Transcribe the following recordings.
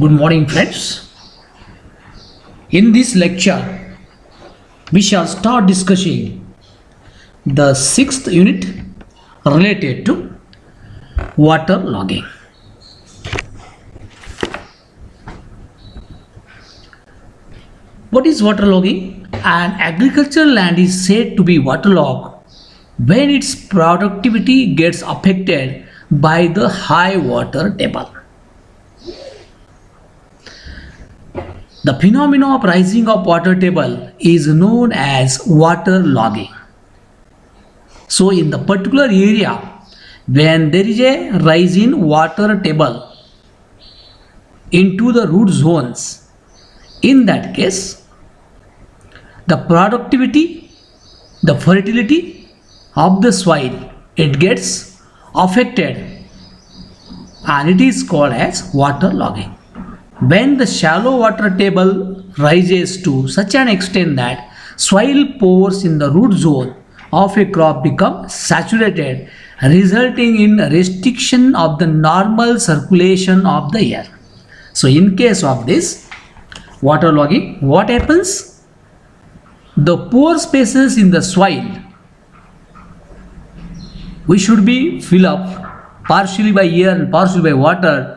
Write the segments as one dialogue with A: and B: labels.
A: Good morning, friends. In this lecture, we shall start discussing the sixth unit related to water logging. What is water logging? An agricultural land is said to be waterlogged when its productivity gets affected by the high water table. The phenomenon of rising of water table is known as water logging. So in the particular area, when there is a rise in water table into the root zones, in that case, the productivity, the fertility of the soil, it gets affected and it is called as water logging. When the shallow water table rises to such an extent that soil pores in the root zone of a crop become saturated, resulting in restriction of the normal circulation of the air. So in case of this water logging, what happens? The pore spaces in the soil which should be filled up partially by air and partially by water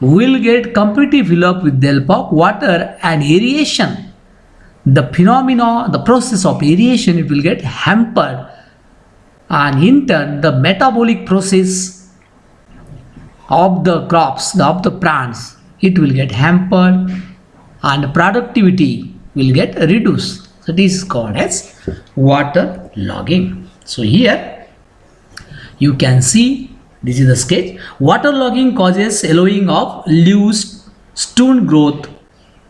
A: will get completely filled up with the help of water and aeration. The phenomena, the process of aeration, it will get hampered, and in turn the metabolic process of the crops, of the plants, it will get hampered and productivity will get reduced. So this is called as water logging. So here you can see, this is the sketch. Water logging causes yellowing of leaves, stone growth,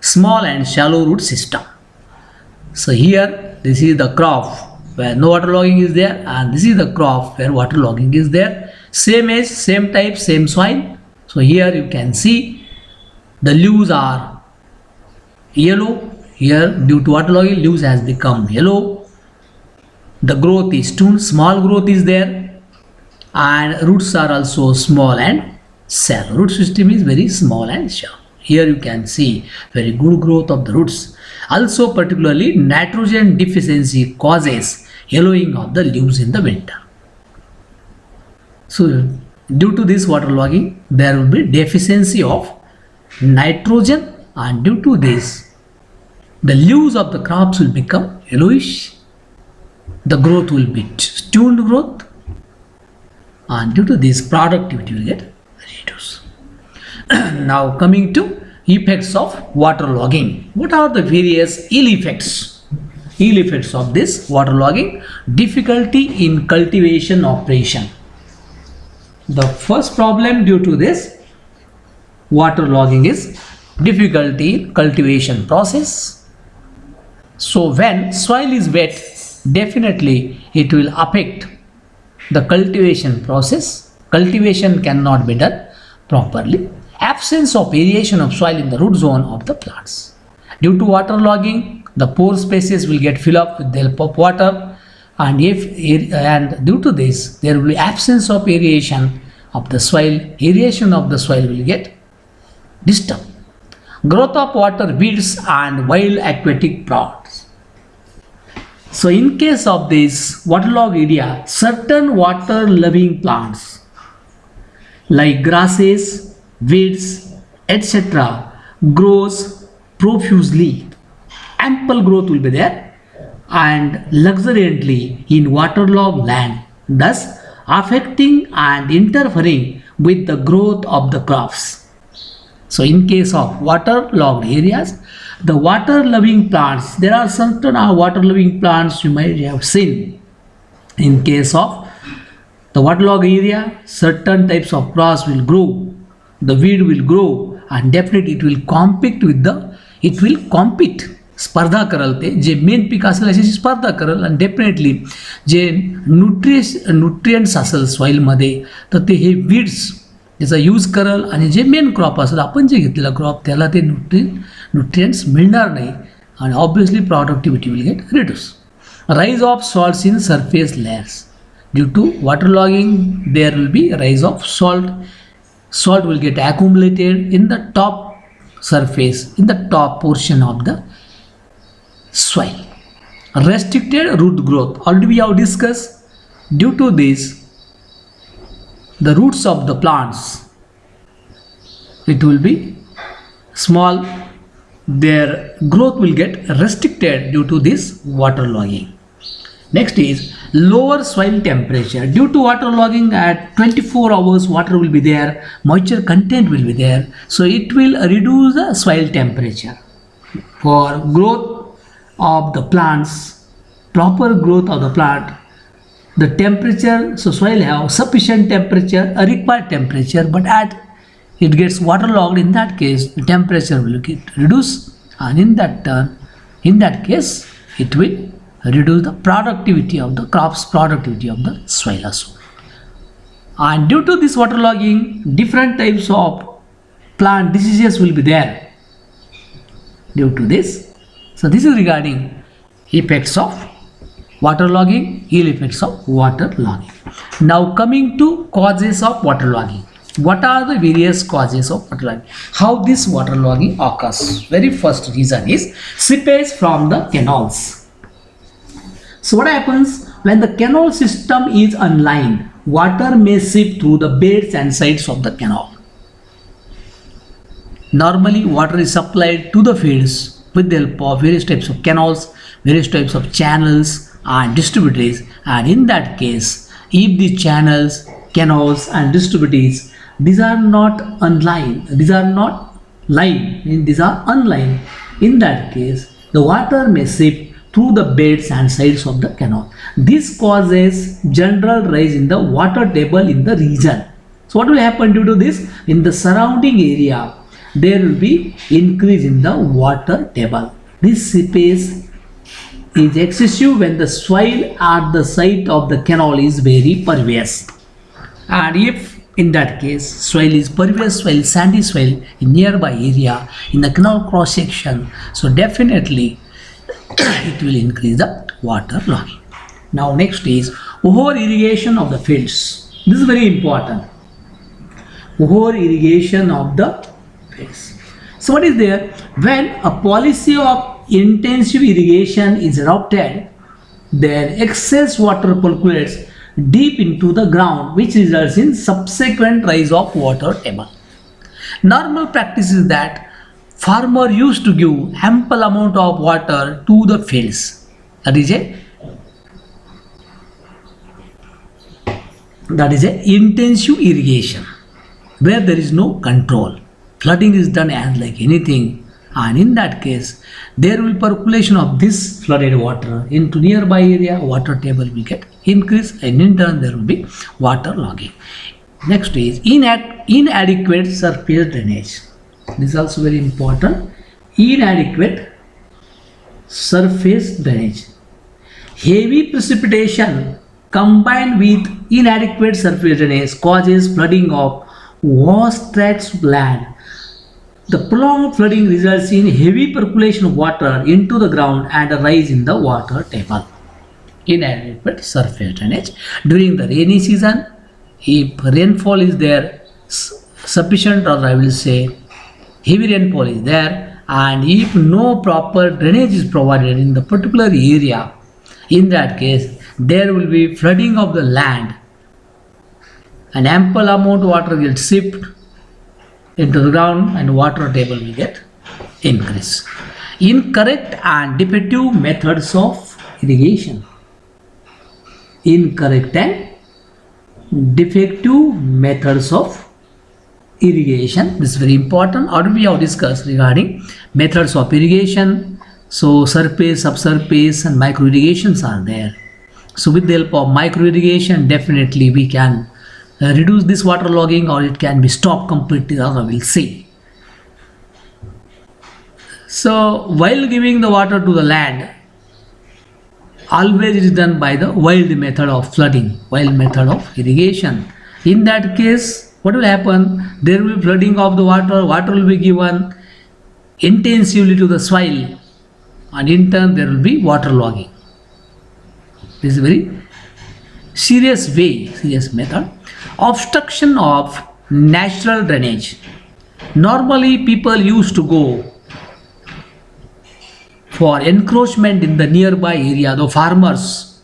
A: small and shallow root system. So here this is the crop where no water logging is there, and this is the crop where water logging is there. Same age, same type, same soil. So here you can see the leaves are yellow. Here due to water logging, leaves has become yellow. The growth is stone, small growth is there, and roots are also small and shallow. Root system is very small and shallow. Here you can see very good growth of the roots. Also particularly nitrogen deficiency causes yellowing of the leaves in the winter. So due to this water logging, there will be deficiency of nitrogen, and due to this the leaves of the crops will become yellowish. The growth will be stunted growth, and due to this productivity will get reduced. Now coming to effects of water logging. What are the various ill effects? Ill effects of this water logging: difficulty in cultivation operation. The first problem due to this water logging is difficulty in cultivation process. So when soil is wet, definitely it will affect the cultivation process. Cultivation cannot be done properly. Absence of aeration of soil in the root zone of the plants. Due to water logging, the pore spaces will get filled up with the help of water, and due to this there will be absence of aeration of the soil. Aeration of the soil will get disturbed. Growth of water weeds and wild aquatic plants. So in case of this waterlogged area, certain water loving plants like grasses, weeds, etc. grows profusely. Ample growth will be there and luxuriantly in waterlogged land, thus affecting and interfering with the growth of the crops. So in case of waterlogged areas, the water loving plants, there are certain water loving plants you might have seen. In case of the waterlogged area, certain types of grass will grow, the weed will grow, and definitely it will compete with स्पर्धा करल ते जे main peak असेल अशी स्पर्धा करल, आणि definitely जे nutrients असेल सॉईलमध्ये तर ते हे वीड्स याचा यूज करल, आणि जे मेन क्रॉप असेल आपण जे घेतलेला क्रॉप त्याला ते न्यूट्रिएंट्स मिळणार नाही, आणि obviously productivity will get reduce. Rise of salts in surface layers. Due to water logging there will be rise of salt will get accumulated in the top surface in the top portion of the soil. Restricted root growth, already we have discussed. Due to this, the roots of the plants, it will be small, their growth will get restricted due to this waterlogging. Next is lower soil temperature. Due to waterlogging, at 24 hours water will be there, moisture content will be there, so it will reduce the soil temperature. For growth of the plants, proper growth of the plant, the temperature, so soil have sufficient temperature, a required temperature, but at it gets waterlogged, in that case the temperature will get reduced, and in that case it will reduce the productivity of the crops, productivity of the soil also. And due to this waterlogging, different types of plant diseases will be there due to this. So this is regarding effects of waterlogging, ill effects of waterlogging. Now coming to causes of waterlogging. What are the various causes of waterlogging? How this waterlogging occurs? Very first reason is seepage from the canals. So what happens when the canal system is unlined? Water may seep through the beds and sides of the canal. Normally water is supplied to the fields with the help of various types of canals, various types of channels and distributaries, and in that case, if the channels, canals and distributaries, these are not unlined, these are not lined, these are unlined, in that case the water may seep through the beds and sides of the canal. This causes general rise in the water table in the region. So what will happen due to this? In the surrounding area, there will be increase in the water table. This seepage is excessive when the soil at the site of the canal is very pervious. And if in that case soil is pervious soil, sandy soil in nearby area, in the canal cross section, so definitely it will increase the water logging. Now next is over irrigation of the fields. This is very important. Over irrigation of the fields. So what is there? When a policy of intensive irrigation is adopted, then excess water percolates deep into the ground, which results in subsequent rise of water table. Normal practice is that farmer used to give ample amount of water to the fields. That is a intensive irrigation where there is no control. Flooding is done as like anything, and in that case there will percolation of this flooded water into nearby area, water table will get increased, and in turn there will be water logging. Next is inadequate surface drainage. This is also very important. Inadequate surface drainage. Heavy precipitation combined with inadequate surface drainage causes flooding of vast tracts of land. The prolonged flooding results in heavy percolation of water into the ground and a rise in the water table. Inadequate surface drainage. During the rainy season, if rainfall is there, sufficient, or I will say heavy rainfall is there, and if no proper drainage is provided in the particular area, in that case there will be flooding of the land, and ample amount of water will seep into the ground and water table will get increased. Incorrect and defective methods of irrigation. Incorrect and defective methods of irrigation. This is very important. Already we have discussed regarding methods of irrigation. So surface, subsurface and micro irrigations are there. So with the help of micro irrigation, definitely we can reduce this water logging, or it can be stopped completely, as I will say. So while giving the water to the land, always it is done by the wild method of flooding, wild method of irrigation. In that case, what will happen? There will be flooding of the water, water will be given intensively to the soil, and in turn there will be water logging. This is a very serious method. Obstruction of natural drainage. Normally people used to go for encroachment in the nearby area. The farmers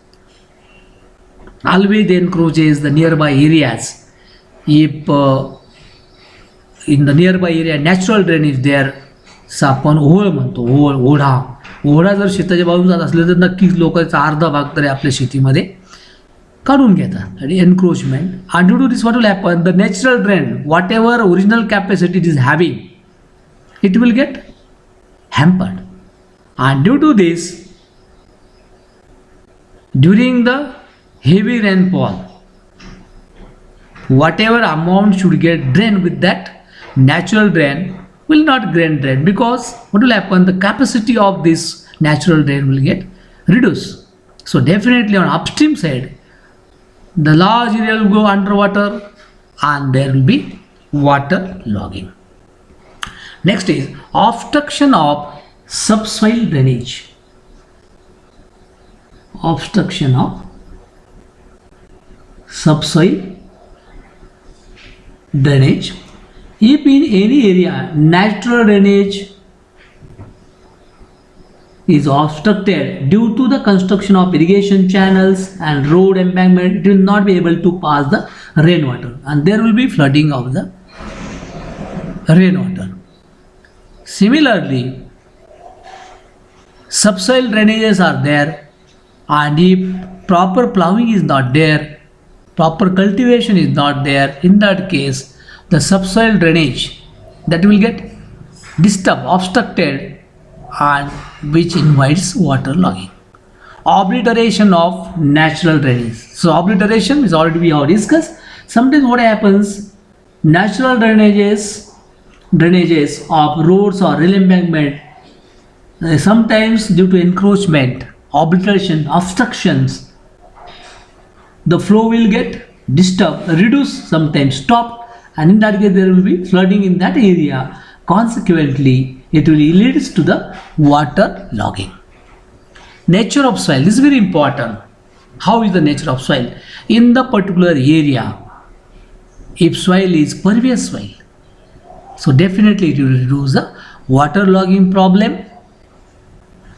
A: always they encroaches the nearby areas. If in the nearby area natural drain is there, आपण ओहोळ म्हणतो, ओढा जर शेताच्या बाजून जात असले तर नक्कीच लोकांचा अर्धा भाग तरी आपल्या शेतीमध्ये काढून घेतात आणि encroachment. And due to this what will happen, the natural drain whatever original capacity it is having, it will get hampered. And due to this, during the heavy rainfall, whatever amount should get drained with that natural drain will not get drained, because what will happen, the capacity of this natural drain will get reduced. So definitely on upstream side the large area will go underwater and there will be water logging. Next is obstruction of subsoil drainage. Obstruction of subsoil drainage. If in any area natural drainage is obstructed due to the construction of irrigation channels and road embankment, it will not be able to pass the rainwater and there will be flooding of the rainwater. Similarly, subsoil drainages are there, and if proper plowing is not there, proper cultivation is not there, in that case the subsoil drainage that will get disturbed, obstructed, and which invites water logging. Obliteration of natural drainage. So obliteration is already we have discussed. Sometimes what happens, natural drainages of roads or rail embankment, sometimes due to encroachment, obliteration, obstructions, the flow will get disturbed, reduced, sometimes stopped, and in that case there will be flooding in that area. Consequently, it will lead to the water logging. Nature of soil, this is very important. How is the nature of soil? In the particular area, if soil is pervious soil, so definitely it will reduce the water logging problem.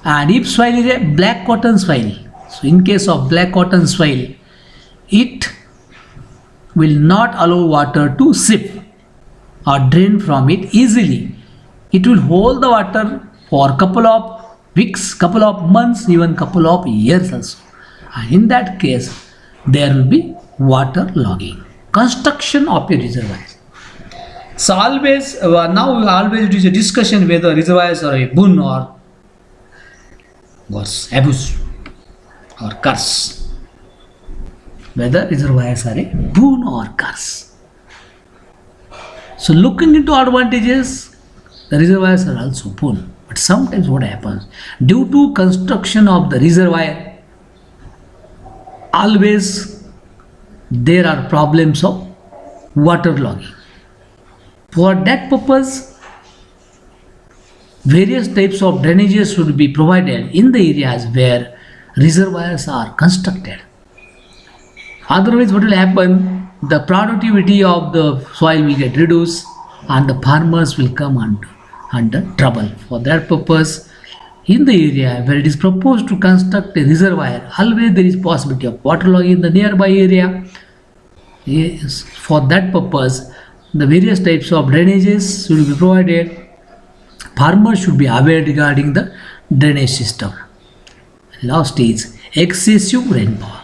A: And if soil is a black cotton soil, so in case of black cotton soil, it will not allow water to sip or drain from it easily. It will hold the water for couple of weeks, couple of months, even couple of years also. And in that case, there will be water logging. Construction of a reservoir. So always, now always it is a discussion whether reservoirs are a boon or abuse or curse. Whether reservoirs are a boon or curse. So looking into advantages, the reservoirs are also boon. But sometimes what happens, due to construction of the reservoir, always there are problems of water logging. For that purpose, various types of drainages should be provided in the areas where reservoirs are constructed. Otherwise, what will happen? The productivity of the soil will get reduced and the farmers will come under trouble. For that purpose, in the area where it is proposed to construct a reservoir, always there is possibility of waterlogging in the nearby area. Yes, for that purpose, the various types of drainages should be provided. Farmers should be aware regarding the drainage system. Last is excessive rainfall.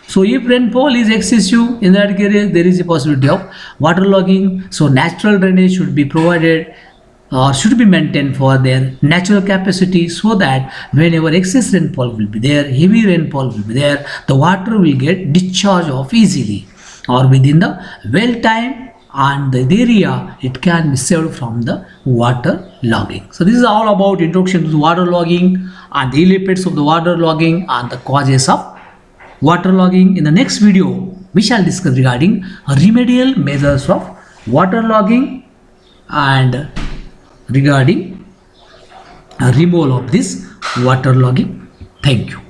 A: So if rainfall is excessive, in that area there is a possibility of waterlogging. So natural drainage should be provided or should be maintained for their natural capacity, so that whenever excess rainfall will be there, heavy rainfall will be there, the water will get discharged off easily or within the well time, and the area it can be saved from the water logging. So this is all about introduction to water logging and the ill effects of the water logging and the causes of water logging. In the next video, we shall discuss regarding remedial measures of water logging and regarding removal of this water logging. Thank you.